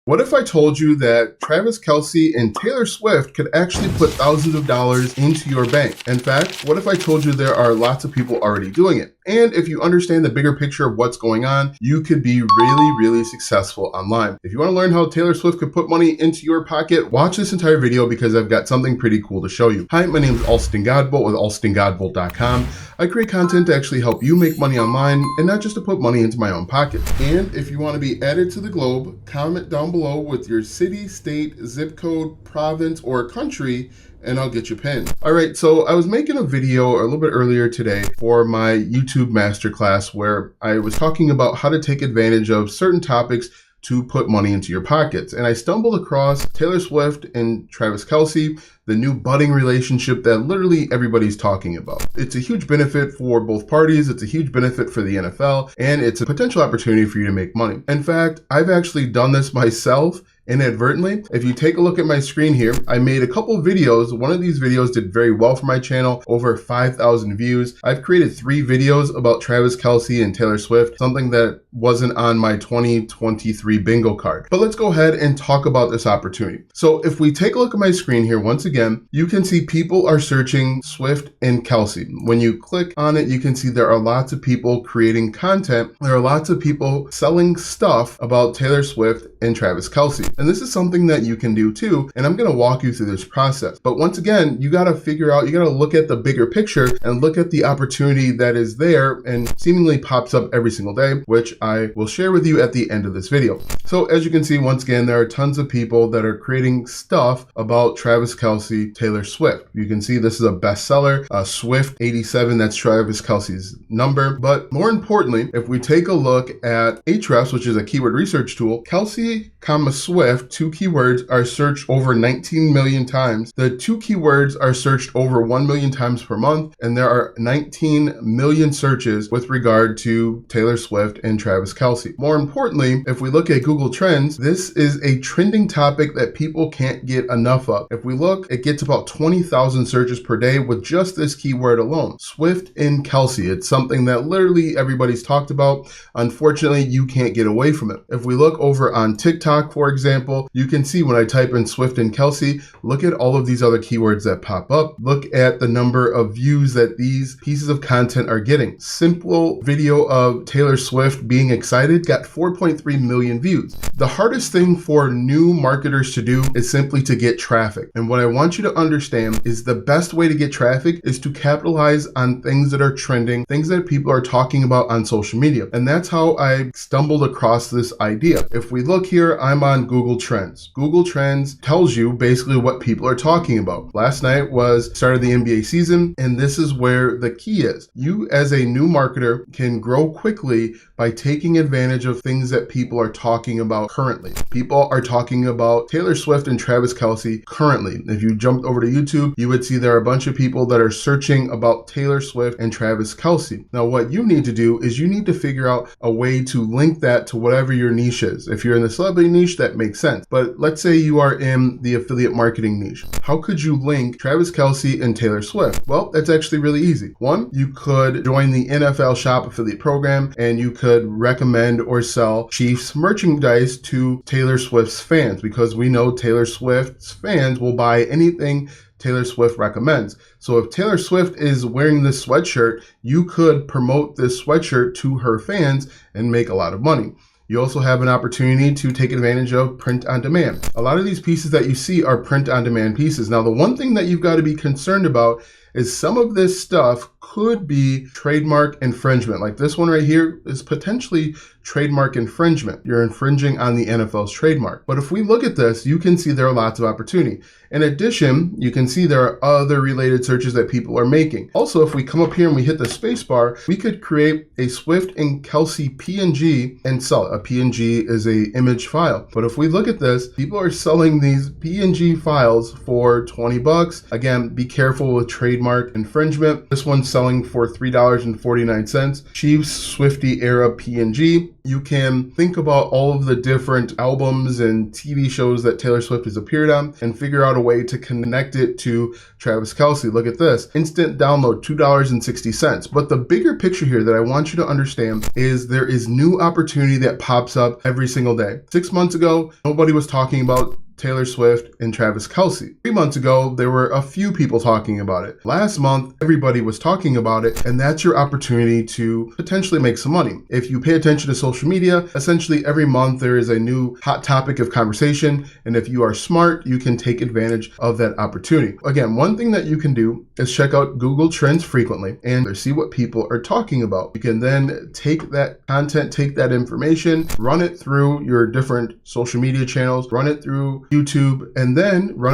What if I told you that Travis Kelce and Taylor Swift could actually put thousands of dollars into your bank? In fact, what if I told you there are lots of people already doing it? And if you understand the bigger picture of what's going on, you could be really, really successful online. If you want to learn how Taylor Swift could put money into your pocket, watch this entire video because I've got something pretty cool to show you. Hi, my name is Alston Godbolt with alstongodbolt.com. I create content to actually help you make money online and not just to put money into my own pocket. And if you want to be added to the globe, comment down below with your city, state, zip code, province, or country, and I'll get you pinned. All right, so I was making a video a little bit earlier today for my YouTube masterclass where I was talking about how to take advantage of certain topics to put money into your pockets. And I stumbled across Taylor Swift and Travis Kelce, the new budding relationship that literally everybody's talking about. It's a huge benefit for both parties. It's a huge benefit for the NFL, and it's a potential opportunity for you to make money. In fact, I've actually done this myself inadvertently. If you take a look at my screen here, I made a couple videos. One of these videos did very well for my channel, over 5,000 views. I've created 3 videos about Travis Kelce and Taylor Swift, something that wasn't on my 2023 bingo card. But let's go ahead and talk about this opportunity. So if we take a look at my screen here, once again, you can see people are searching Swift and Kelce. When you click on it, you can see there are lots of people creating content. There are lots of people selling stuff about Taylor Swift and Travis Kelce. And this is something that you can do too. And I'm going to walk you through this process. But once again, you got to figure out, you got to look at the bigger picture and look at the opportunity that is there and seemingly pops up every single day, which I will share with you at the end of this video. So as you can see, once again, there are tons of people that are creating stuff about Travis Kelce, Taylor Swift. You can see this is a bestseller, Swift 87, that's Travis Kelce's number. But more importantly, if we take a look at Ahrefs, which is a keyword research tool, Kelce, Swift, 2 keywords are searched over 19 million times. The 2 keywords are searched over 1 million times per month, and there are 19 million searches with regard to Taylor Swift and Travis Kelce. More importantly, if we look at Google Trends, this is a trending topic that people can't get enough of. If we look, it gets about 20,000 searches per day with just this keyword alone. Swift and Kelce. It's something that literally everybody's talked about. Unfortunately, you can't get away from it. If we look over on TikTok, for example, you can see when I type in Swift and Kelce, look at all of these other keywords that pop up. Look at the number of views that these pieces of content are getting. Simple video of Taylor Swift being excited got 4.3 million views. The hardest thing for new marketers to do is simply to get traffic. And what I want you to understand is the best way to get traffic is to capitalize on things that are trending, things that people are talking about on social media. And that's how I stumbled across this idea. If we look here, I'm on Google Trends. Google Trends tells you basically what people are talking about. Last night was start of the NBA season, and this is where the key is. You as a new marketer can grow quickly by taking advantage of things that people are talking about currently. People are talking about Taylor Swift and Travis Kelce currently. If you jumped over to YouTube, you would see there are a bunch of people that are searching about Taylor Swift and Travis Kelce. Now, what you need to do is you need to figure out a way to link that to whatever your niche is. If you're in the celebrity niche, that makes sense. But let's say you are in the affiliate marketing niche. How could you link Travis Kelce and Taylor Swift? Well, that's actually really easy. One, you could join the NFL Shop affiliate program and you could recommend or sell Chiefs merchandise to Taylor Swift's fans, because we know Taylor Swift's fans will buy anything Taylor Swift recommends. So if Taylor Swift is wearing this sweatshirt, you could promote this sweatshirt to her fans and make a lot of money. You also have an opportunity to take advantage of print on demand. A lot of these pieces that you see are print on demand pieces. Now, the one thing that you've got to be concerned about is some of this stuff could be trademark infringement. Like this one right here is potentially trademark infringement. You're infringing on the NFL's trademark. But if we look at this, you can see there are lots of opportunity. In addition, you can see there are other related searches that people are making. Also, if we come up here and we hit the space bar, we could create a Swift and Kelce PNG and sell it. A PNG is a image file. But if we look at this, people are selling these PNG files for 20 bucks. Again, be careful with trademark trademark infringement. This one's selling for $3.49. Chiefs Swiftie era PNG. You can think about all of the different albums and TV shows that Taylor Swift has appeared on and figure out a way to connect it to Travis Kelce. Look at this. Instant download, $2.60. But the bigger picture here that I want you to understand is there is new opportunity that pops up every single day. 6 months ago, nobody was talking about Taylor Swift and Travis Kelce. 3 months ago, there were a few people talking about it. Last month, everybody was talking about it, and that's your opportunity to potentially make some money. If you pay attention to social media, essentially every month there is a new hot topic of conversation, and if you are smart, you can take advantage of that opportunity. Again, one thing that you can do is check out Google Trends frequently and see what people are talking about. You can then take that content, take that information, run it through your different social media channels, run it through YouTube, and then run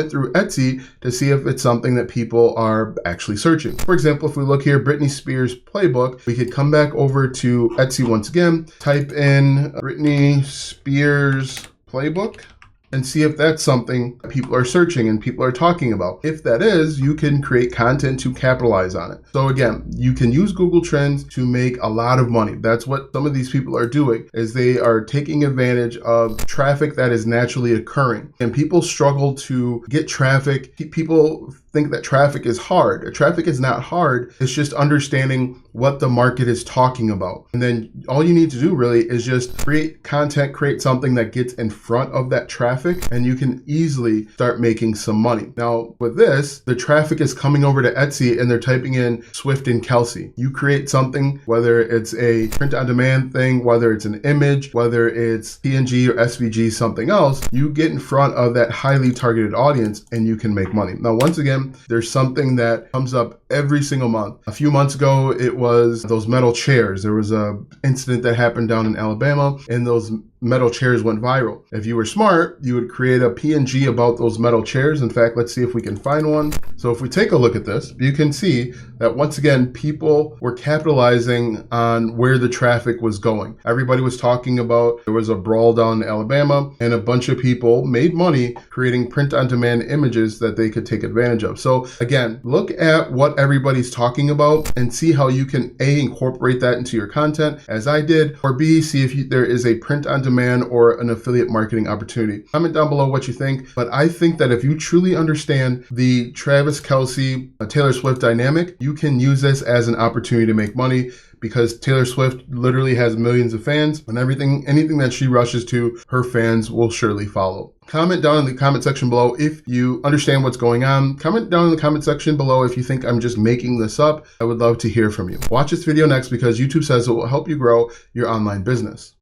it through Etsy to see if it's something that people are actually searching. For example, if we look here, Britney Spears playbook, we could come back over to Etsy once again, type in Britney Spears playbook, and see if that's something people are searching and people are talking about. If that is, you can create content to capitalize on it. So again, you can use Google Trends to make a lot of money. That's what some of these people are doing, is they are taking advantage of traffic that is naturally occurring. And people struggle to get traffic. People think that traffic is hard. Traffic is not hard. It's just understanding what the market is talking about. And then all you need to do really is just create content, create something that gets in front of that traffic, and you can easily start making some money. Now with this, the traffic is coming over to Etsy and they're typing in Swift and Kelce. You create something, whether it's a print on demand thing, whether it's an image, whether it's PNG or SVG, something else, you get in front of that highly targeted audience and you can make money. Now, once again, there's something that comes up every single month. A few months ago, it was those metal chairs. There was a incident that happened down in Alabama, and those metal chairs went viral. If you were smart, you would create a PNG about those metal chairs. In fact, let's see if we can find one. So if we take a look at this, you can see that once again, people were capitalizing on where the traffic was going. Everybody was talking about there was a brawl down in Alabama, and a bunch of people made money creating print-on-demand images that they could take advantage of. So again, look at what everybody's talking about and see how you can A, incorporate that into your content, as I did, or B, see if there is a print-on-demand or an affiliate marketing opportunity. Comment down below what you think, but I think that if you truly understand the Travis Kelce, Taylor Swift dynamic, you can use this as an opportunity to make money, because Taylor Swift literally has millions of fans, and anything that she rushes to, her fans will surely follow. Comment down in the comment section below if you understand what's going on. Comment down in the comment section below if you think I'm just making this up. I would love to hear from you. Watch this video next because YouTube says it will help you grow your online business.